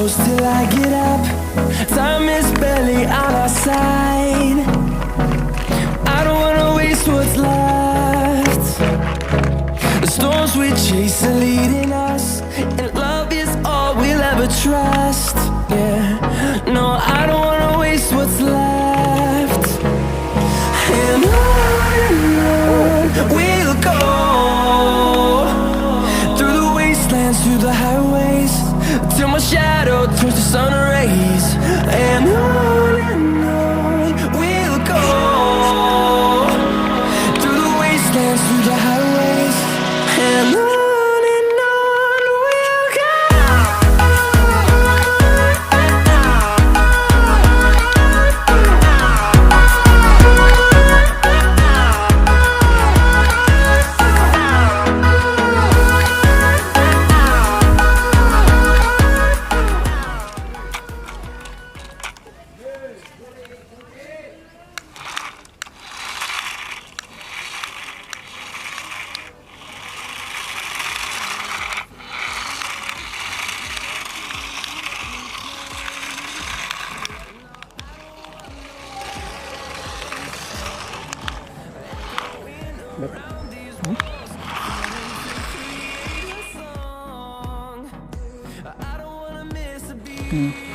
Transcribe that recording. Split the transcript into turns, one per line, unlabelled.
close till I get up. Time is barely on our side. I don't wanna waste what's left. The storms we chase are leading us, and love is all we'll ever trust. Yeah, no, I don't wanna waste what's left. And on we'll go, through the wastelands, through the highways, till my shadow turns to sun rays. And on we'll go, through the wastelands, through the highways, and on we'll go.
Hmm.